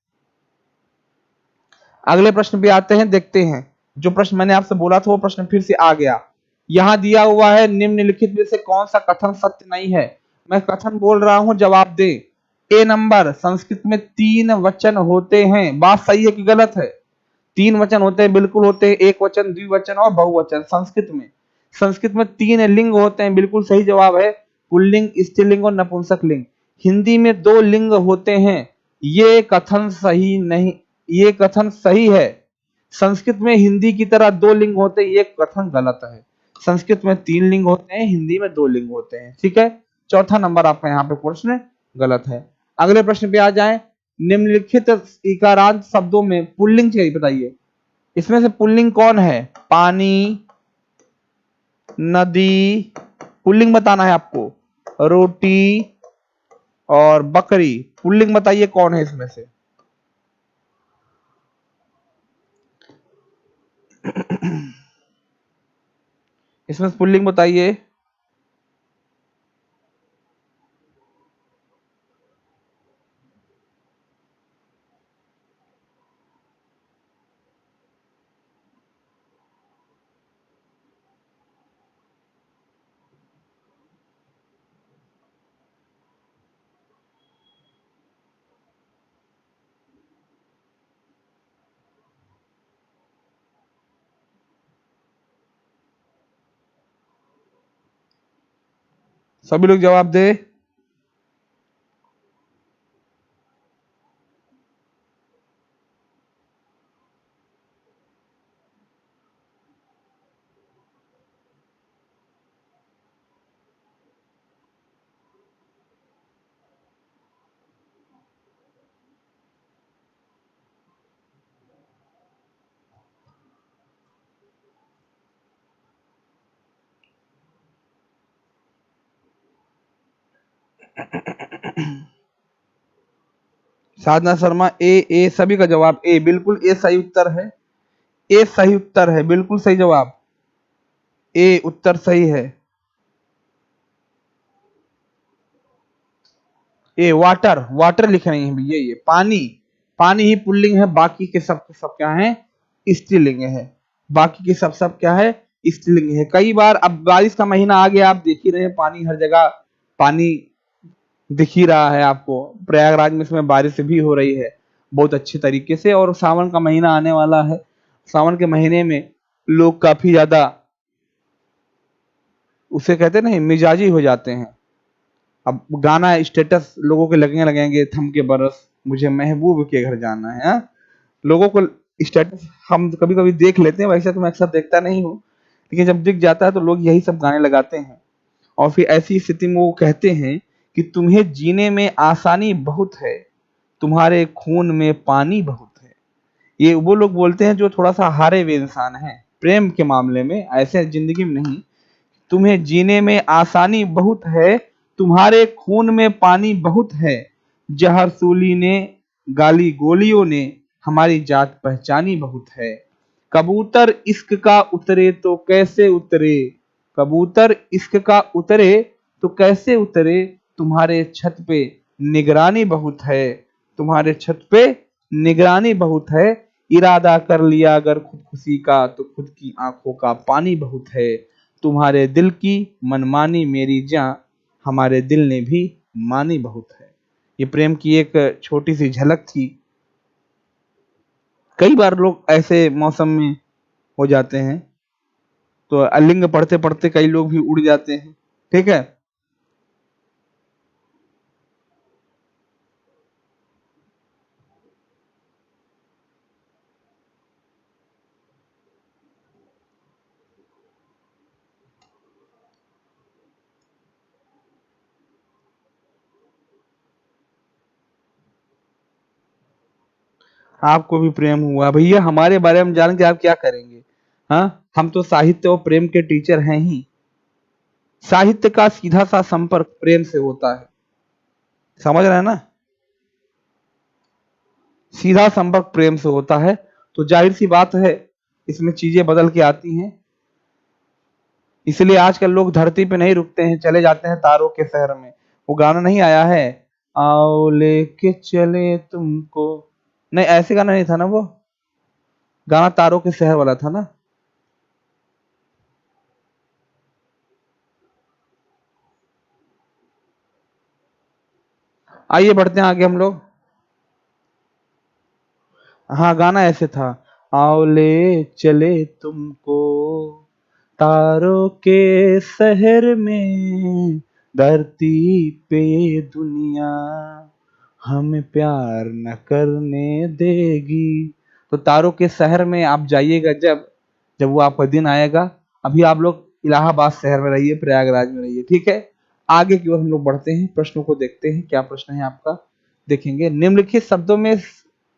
अगले प्रश्न पे आते हैं, देखते हैं। जो प्रश्न मैंने आपसे बोला था वो प्रश्न फिर से आ गया। यहां दिया हुआ है निम्नलिखित में से कौन सा कथन सत्य नहीं है? मैं कथन बोल रहा हूं, जवाब दे। ए नंबर, संस्कृत में 3 वचन होते हैं, बात सही है कि गलत है? 3 वचन होते हैं, बिल्कुल होते हैं, एक वचन, द्विवचन और बहुवचन। संस्कृत में 3 लिंग होते हैं, बिल्कुल सही जवाब है, पुल्लिंग, स्त्रीलिंग और नपुंसक लिंग। हिंदी में 2 लिंग होते हैं, ये कथन सही नहीं, ये कथन सही है। संस्कृत में हिंदी की तरह 2 लिंग होते हैं, ये कथन गलत है। संस्कृत में 3 लिंग होते हैं, हिंदी में 2 लिंग होते हैं। ठीक है, चौथा नंबर आपका यहाँ पे प्रश्न गलत है। अगले प्रश्न पे आ जाएं। निम्नलिखित इकारांत शब्दों में पुल्लिंग चाहिए, बताइए इसमें से पुल्लिंग कौन है? पानी, नदी, पुल्लिंग बताना है आपको। रोटी, और बकरी, पुल्लिंग बताइए कौन है इसमें से? इसमें से पुल्लिंग बताइए। सभी लोग जवाब दे। साधना शर्मा, ए सभी का जवाब ए, बिल्कुल ए सही उत्तर है। ए सही उत्तर है, बिल्कुल सही जवाब, ए उत्तर सही है। ए वाटर, वाटर लिख रही हैं भैया, ये पानी, पानी ही पुल्लिंग है, बाकी के सब क्या है? स्त्रीलिंग है। बाकी के सब क्या है? स्त्रीलिंग है। कई बार अब बारिश का महीना आ गया, आप देख ही रहे हैं पानी हर जगह, पानी दिख ही रहा है आपको। प्रयागराज में इसमें बारिश भी हो रही है बहुत अच्छे तरीके से, और सावन का महीना आने वाला है। सावन के महीने में लोग काफी ज्यादा, उसे कहते हैं ना, मिजाजी हो जाते हैं। अब गाना स्टेटस लोगों के लगने लगेंगे, थम के बरस मुझे महबूब के घर जाना है, हाँ? लोगों को स्टेटस हम कभी कभी देख लेते हैं, वैसे तो मैं अक्सर देखता नहीं हूँ, लेकिन जब दिख जाता है तो लोग यही सब गाने लगाते हैं। और फिर ऐसी स्थिति में वो कहते हैं कि तुम्हें जीने में आसानी बहुत है, तुम्हारे खून में पानी बहुत है। ये वो लोग बोलते हैं जो थोड़ा सा हारे हुए इंसान हैं प्रेम के मामले में, ऐसे जिंदगी में नहीं। तुम्हें जीने में आसानी बहुत है, तुम्हारे खून में पानी बहुत है। जहर सूली ने, गाली गोलियों ने हमारी जात पहचानी बहुत है। कबूतर इश्क का उतरे तो कैसे उतरे, कबूतर इश्क का उतरे तो कैसे उतरे, तुम्हारे छत पे निगरानी बहुत है, तुम्हारे छत पे निगरानी बहुत है। इरादा कर लिया अगर खुदकुशी का तो खुद की आंखों का पानी बहुत है। तुम्हारे दिल की मनमानी मेरी जान, हमारे दिल ने भी मानी बहुत है। ये प्रेम की एक छोटी सी झलक थी। कई बार लोग ऐसे मौसम में हो जाते हैं, तो अलिंग पढ़ते पढ़ते कई लोग भी उड़ जाते हैं। ठीक है, आपको भी प्रेम हुआ भैया, हमारे बारे में जान के आप क्या करेंगे? हाँ, हम तो साहित्य और प्रेम के टीचर हैं ही। साहित्य का सीधा सा संपर्क प्रेम से होता है, समझ रहे हैं ना? सीधा संपर्क प्रेम से होता है, तो जाहिर सी बात है इसमें चीजें बदल के आती हैं। इसलिए आजकल लोग धरती पे नहीं रुकते हैं, चले जाते हैं तारों के शहर में। वो गाना नहीं आया है, आओ लेके चले तुमको, नहीं ऐसे गाना नहीं था ना वो, गाना तारों के शहर वाला था ना। आइए बढ़ते हैं आगे हम लोग। हाँ, गाना ऐसे था, आओ ले चले तुमको तारों के शहर में, धरती पे ये दुनिया हमें प्यार न करने देगी। तो तारों के शहर में आप जाइएगा जब, जब वो आपका दिन आएगा। अभी आप लोग इलाहाबाद शहर में रहिए, प्रयागराज में रहिए, ठीक है? आगे की ओर हम लोग बढ़ते हैं, प्रश्नों को देखते हैं, क्या प्रश्न है आपका, देखेंगे। निम्नलिखित शब्दों में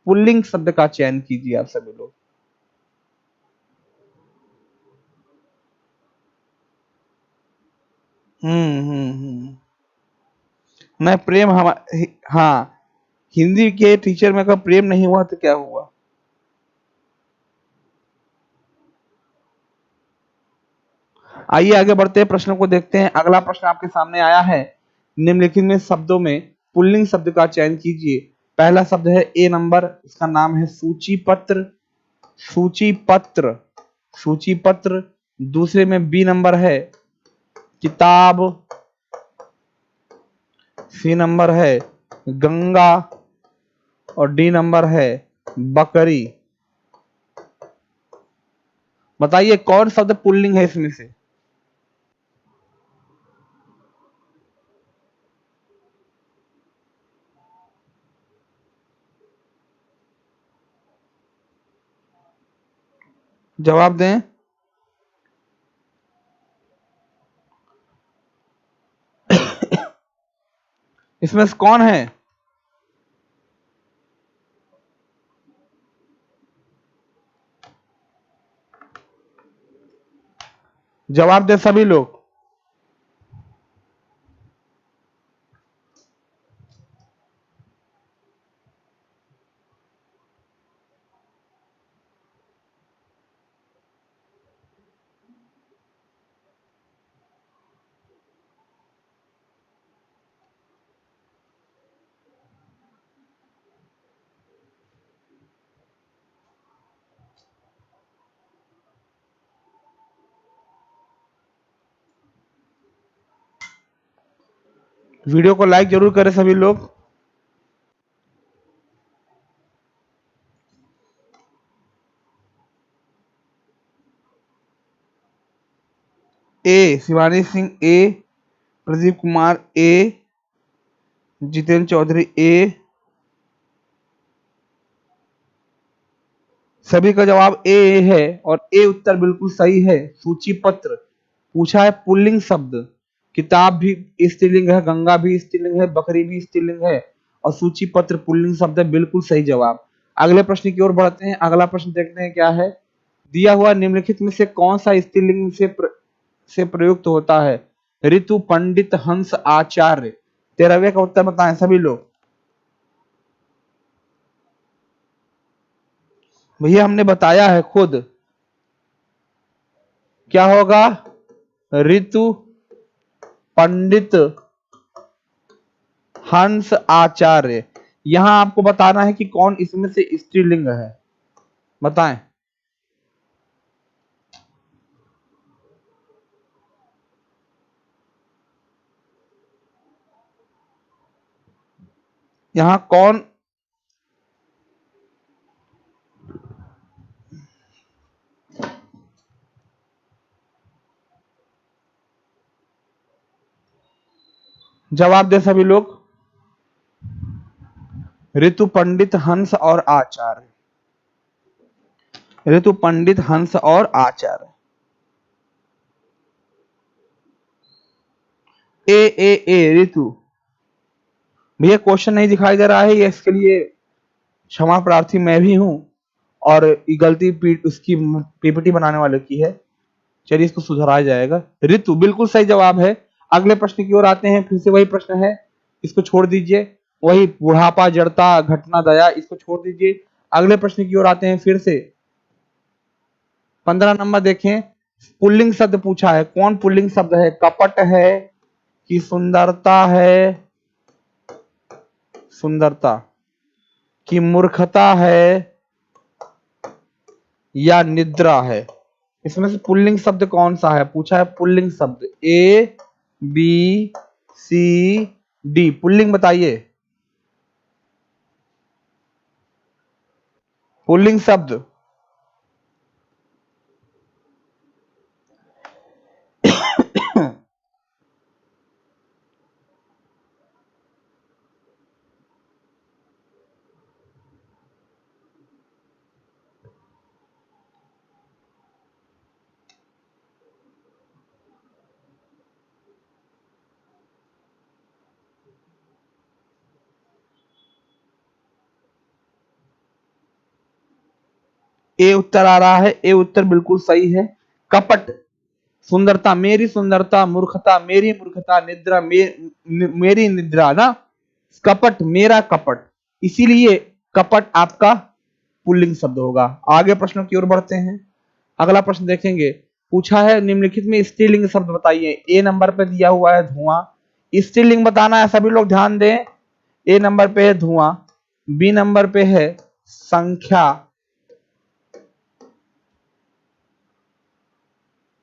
पुल्लिंग शब्द का चयन कीजिए आप सभी लोग। हम्म। नहीं, प्रेम हम, हाँ, हिंदी के टीचर में अगर प्रेम नहीं हुआ तो क्या हुआ? आइए आगे बढ़ते हैं, प्रश्नों को देखते हैं। अगला प्रश्न आपके सामने आया है, निम्नलिखित में शब्दों में पुल्लिंग शब्द का चयन कीजिए। पहला शब्द है ए नंबर, इसका नाम है सूची पत्र, सूची पत्र, सूची पत्र। दूसरे में बी नंबर है किताब, सी नंबर है गंगा, और डी नंबर है बकरी। बताइए कौन शब्द पुल्लिंग है इसमें से? जवाब दें। इसमें से कौन है? जवाब दे सभी लोग। वीडियो को लाइक जरूर करें सभी लोग। ए शिवानी सिंह ए, प्रदीप कुमार ए, जितेंद्र चौधरी ए, सभी का जवाब ए है और ए उत्तर बिल्कुल सही है। सूची पत्र पूछा है पुल्लिंग शब्द, किताब भी स्त्रीलिंग है, गंगा भी स्त्रीलिंग है, बकरी भी स्त्रीलिंग है, और सूची पत्र पुल्लिंग शब्द है, बिल्कुल सही जवाब। अगले प्रश्न की ओर बढ़ते हैं। अगला प्रश्न देखते हैं क्या है। दिया हुआ निम्नलिखित में से कौन सा स्त्रीलिंग से प्रयुक्त होता है? ऋतु, पंडित, हंस, आचार्य। 13वें का उत्तर बताएं सभी लोग। भैया हमने बताया है खुद, क्या होगा? ऋतु, पंडित, हंस, आचार्य। यहां आपको बताना है कि कौन इसमें से स्त्रीलिंग है, बताएं। यहां कौन? जवाब दे सभी लोग। ऋतु, पंडित, हंस और आचार्य। ऋतु, पंडित, हंस और आचार्य। ए ऋतु। भैया क्वेश्चन नहीं दिखाई दे रहा है, ये इसके लिए क्षमा प्रार्थी मैं भी हूं, और ये गलती उसकी पीपीटी बनाने वाले की है। चलिए इसको सुधराया जाएगा। ऋतु बिल्कुल सही जवाब है। अगले प्रश्न की ओर आते हैं। फिर से वही प्रश्न है, इसको छोड़ दीजिए। वही बुढ़ापा, जड़ता, घटना, दया, इसको छोड़ दीजिए। अगले प्रश्न की ओर आते हैं फिर से। 15 नंबर देखें। पुल्लिंग शब्द पूछा है, कौन पुल्लिंग शब्द है? कपट है कि सुंदरता है? सुंदरता की मूर्खता है या निद्रा है? इसमें से पुल्लिंग शब्द कौन सा है? पूछा है पुल्लिंग शब्द। ए, बी, सी, डी। पुल्लिंग बताइए। पुल्लिंग शब्द। ए उत्तर आ रहा है, ए उत्तर बिल्कुल सही है। कपट सुंदरता मेरी सुंदरता, मूर्खता मेरी मूर्खता, निद्रा मेरी निद्रा ना, कपट मेरा कपट, इसीलिए कपट आपका पुल्लिंग शब्द होगा। आगे प्रश्नों की ओर बढ़ते हैं। अगला प्रश्न देखेंगे, पूछा है निम्नलिखित में स्त्रीलिंग शब्द बताइए। ए नंबर पे दिया हुआ है धुआं, स्त्रीलिंग बताना है, सभी लोग ध्यान दें। ए नंबर पे है धुआं, बी नंबर पे है संख्या,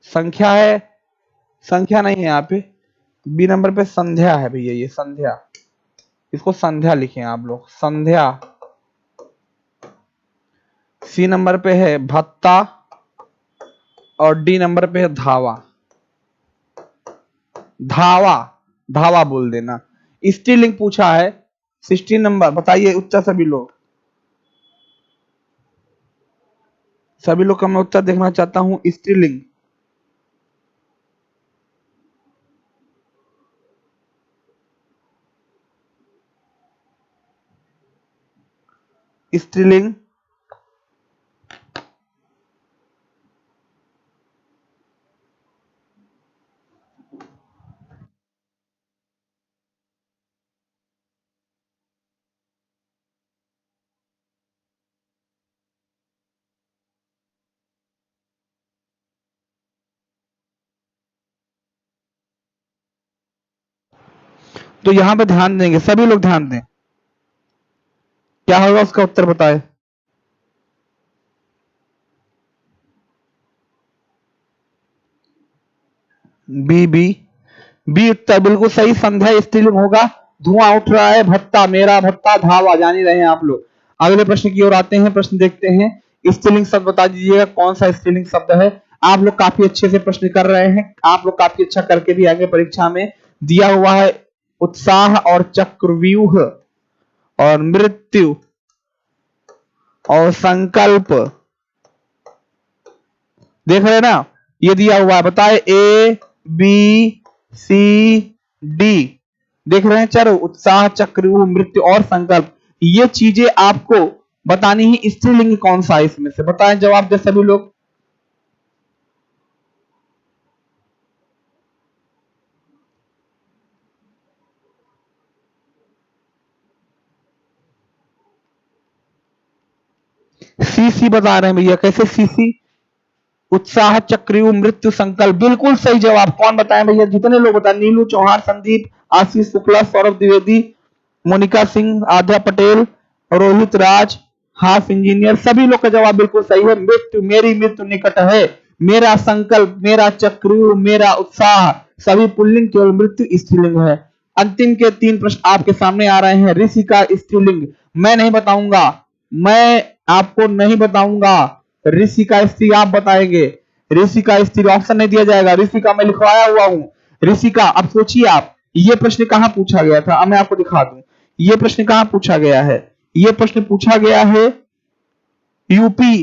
संख्या है, संख्या नहीं है यहाँ पे, बी नंबर पे संध्या है भैया, ये संध्या, इसको संध्या लिखें आप लोग, संध्या। सी नंबर पे है भत्ता और डी नंबर पे है धावा, धावा, धावा बोल देना। स्त्रीलिंग पूछा है 16 नंबर, बताइए उत्तर सभी लोग, सभी लोग का मैं उत्तर देखना चाहता हूं। स्त्रीलिंग, स्त्रीलिंग तो यहां पे ध्यान देंगे, सभी लोग ध्यान दें, क्या होगा उसका उत्तर बताए। बी, बी, बी उत्तर बिल्कुल सही, संध्या स्त्रीलिंग होगा। धुआं उठ रहा है, भत्ता मेरा भत्ता, धावा, जान ही रहे हैं आप लोग। अगले प्रश्न की ओर आते हैं, प्रश्न देखते हैं। स्त्रीलिंग शब्द बता दीजिएगा, कौन सा स्त्रीलिंग शब्द है। आप लोग काफी अच्छे से प्रश्न कर रहे हैं, आप लोग काफी अच्छा करके भी आगे परीक्षा में दिया हुआ है। उत्साह और चक्रव्यूह और मृत्यु और संकल्प, देख रहे हैं ना, ये दिया हुआ है, बताए ए बी सी डी, देख रहे हैं चारों, उत्साह चक्रव्यूह मृत्यु और संकल्प, ये चीजें आपको बतानी ही। स्त्रीलिंग कौन सा है इसमें से, बताएं, जवाब दे सभी लोग। सी, सी बता रहे हैं भैया, कैसे सी, सी, उत्साह चक्रव्यूह मृत्यु संकल्प, बिल्कुल सही जवाब। कौन बताएं भैया, जितने लोग बताएं, नीलू चौहान, संदीप, आशीष शुक्ला, सौरभ द्विवेदी, मोनिका सिंह, आद्या पटेल, रोहित राज, हाफ इंजीनियर, सभी लोग का जवाब बिल्कुल सही है। मृत्यु मेरी मृत्यु निकट है, मेरा संकल्प, मेरा चक्रव्यूह, मेरा उत्साह, सभी पुल्लिंग, केवल मृत्यु स्त्रीलिंग है। अंतिम के 3 प्रश्न आपके सामने आ रहे हैं। ऋषि का स्त्रीलिंग मैं नहीं बताऊंगा, मैं आपको नहीं बताऊंगा, ऋषि का स्त्री आप बताएंगे। ऋषि का स्त्री ऑप्शन नहीं दिया जाएगा, ऋषि का मैं लिखवाया हुआ हूं। ऋषि का, अब सोचिए आप, ये प्रश्न कहां पूछा गया था, अब मैं आपको दिखा दूं, ये प्रश्न कहां पूछा गया है। ये प्रश्न पूछा गया है यूपी,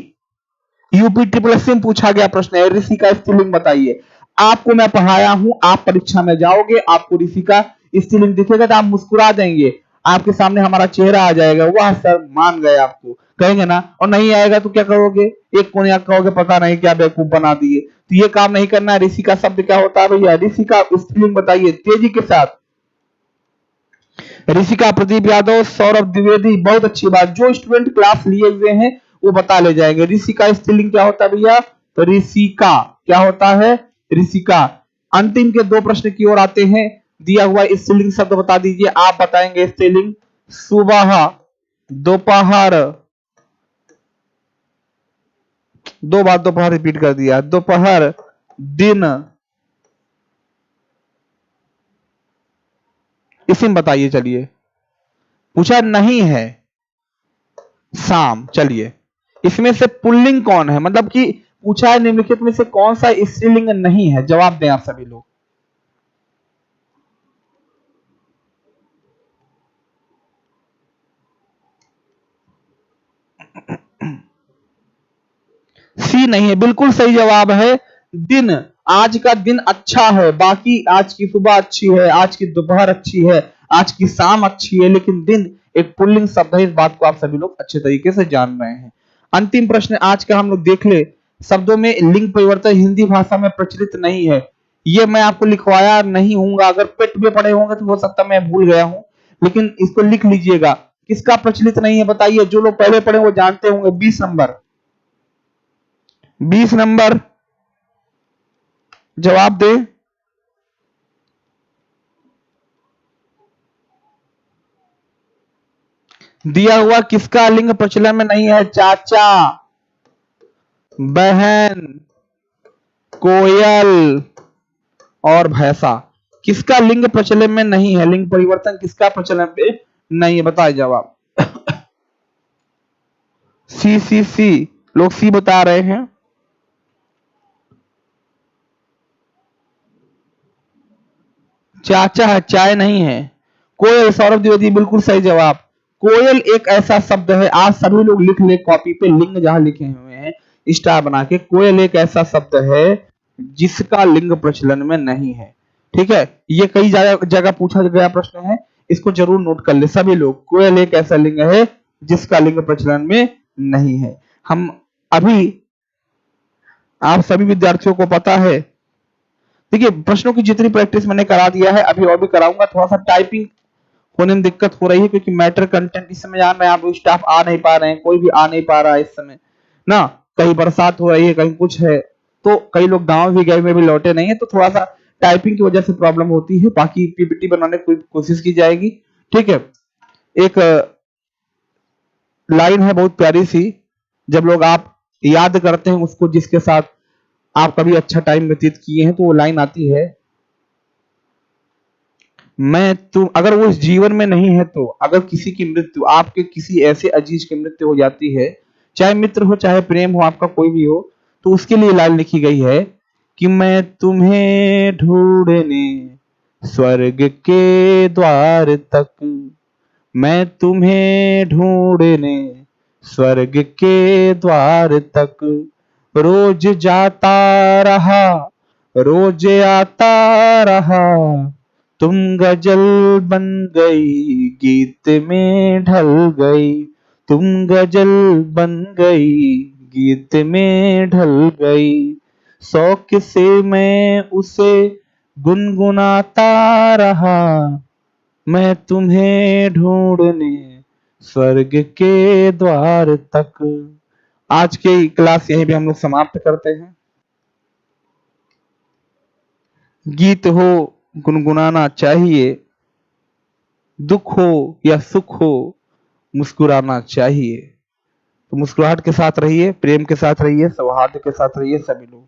यूपी ट्रिपल एससी में पूछा गया प्रश्न है, ऋषि का स्त्रीलिंग बताइए। आपको मैं पढ़ाया हूं, आप परीक्षा में जाओगे, आपको ऋषि का स्त्रीलिंग दिखेगा तो आप मुस्कुरा देंगे, आपके सामने हमारा चेहरा आ जाएगा, वाह सर मान गए, आपको कहेंगे ना। और नहीं आएगा तो क्या करोगे, एक कोने कहोगे पता नहीं क्या बेवकूफ बना दिए। तो ये काम नहीं करना है। ऋषि का शब्द क्या होता है भैया, ऋषि का स्त्रीलिंग बताइए तेजी के साथ। ऋषिका प्रदीप यादव, सौरभ द्विवेदी, बहुत अच्छी बात, जो स्टूडेंट क्लास लिए हुए हैं वो बता ले जाएंगे। ऋषिका स्त्रीलिंग क्या होता है भैया, तो ऋषिका क्या होता है, ऋषिका। अंतिम के 2 प्रश्न की ओर आते हैं। दिया हुआ स्त्रीलिंग शब्द बता दीजिए, आप बताएंगे स्त्रीलिंग। सुबह, दोपहर, 2 बार दोपहर रिपीट कर दिया, दोपहर, दिन, इसी में बताइए। चलिए, पूछा नहीं है, शाम। चलिए, इसमें से पुल्लिंग कौन है, मतलब कि पूछा है निम्नलिखित में से कौन सा स्त्रीलिंग नहीं है, जवाब दें आप सभी लोग। सी नहीं है, बिल्कुल सही जवाब है दिन। आज का दिन अच्छा है, बाकी आज की सुबह अच्छी है, आज की दोपहर अच्छी है, आज की शाम अच्छी है, लेकिन दिन एक पुल्लिंग शब्द है, इस बात को आप सभी लोग अच्छे तरीके से जान रहे हैं। अंतिम प्रश्न आज का हम लोग देख ले, शब्दों में लिंग परिवर्तन हिंदी भाषा में प्रचलित नहीं है। ये मैं आपको लिखवाया नहीं हूँगा, अगर पेट में पढ़े होंगे तो हो सकता मैं भूल गया हूँ, लेकिन इसको लिख लीजिएगा। किसका प्रचलित नहीं है बताइए, जो लोग पहले पढ़े वो जानते होंगे। 20 नंबर, 20 नंबर जवाब दे। दिया हुआ किसका लिंग प्रचलन में नहीं है? चाचा, बहन, कोयल और भैंसा। किसका लिंग प्रचलन में नहीं है? लिंग परिवर्तन किसका प्रचलन में नहीं है? बताए जवाब। सी लोग सी बता रहे हैं। चाचा है, चाय नहीं है। कोयल, सौरभ द्विवेदी बिल्कुल सही जवाब। कोयल एक ऐसा शब्द है, आज सभी लोग लिख ले कॉपी पे, लिंग जहां लिखे हुए हैं स्टार बना के। कोयल एक ऐसा शब्द है जिसका लिंग प्रचलन में नहीं है। ठीक है, ये कई जगह पूछा गया प्रश्न है, इसको जरूर नोट कर ले सभी लोग। कोयल एक ऐसा लिंग है जिसका लिंग प्रचलन में नहीं है। हम अभी, आप सभी विद्यार्थियों को पता है, देखिए प्रश्नों की जितनी प्रैक्टिस मैंने करा दिया है, अभी और भी कराऊंगा। थोड़ा सा टाइपिंग होने में दिक्कत हो रही है क्योंकि मैटर कंटेंट इस समय जान रहे हैं आप, स्टाफ आ नहीं पा रहे हैं, कोई भी आ नहीं पा रहा है इस समय ना। कहीं बरसात हो रही है, कहीं कुछ है, तो कई लोग गांव भी गए, में भी लौटे नहीं है, तो थोड़ा सा टाइपिंग की वजह से प्रॉब्लम होती है। बाकी पीपीटी बनाने की कोशिश की जाएगी। ठीक है, एक लाइन है बहुत प्यारी सी, जब लोग आप याद करते हैं उसको जिसके साथ आप कभी अच्छा टाइम व्यतीत किए हैं, तो वो लाइन आती है, मैं तुम, अगर वो इस जीवन में नहीं है तो, अगर किसी की मृत्यु, आपके किसी ऐसे अजीज की मृत्यु हो जाती है, चाहे मित्र हो चाहे प्रेम हो, आपका कोई भी हो, तो उसके लिए लाइन लिखी गई है कि मैं तुम्हें ढूंढने स्वर्ग के द्वार तक, मैं तुम्हें ढूंढने स्वर्ग के द्वार तक, रोज जाता रहा रोज आता रहा, तुम गजल बन गई गीत में ढल गई, तुम गजल बन गई गीत में ढल गई, शौक से मैं उसे गुनगुनाता रहा, मैं तुम्हें ढूंढने स्वर्ग के द्वार तक। आज की क्लास यहीं पे हम लोग समाप्त करते हैं। गीत हो गुनगुनाना चाहिए, दुख हो या सुख हो मुस्कुराना चाहिए। तो मुस्कुराहट के साथ रहिए, प्रेम के साथ रहिए, सौहार्द के साथ रहिए सभी लोग।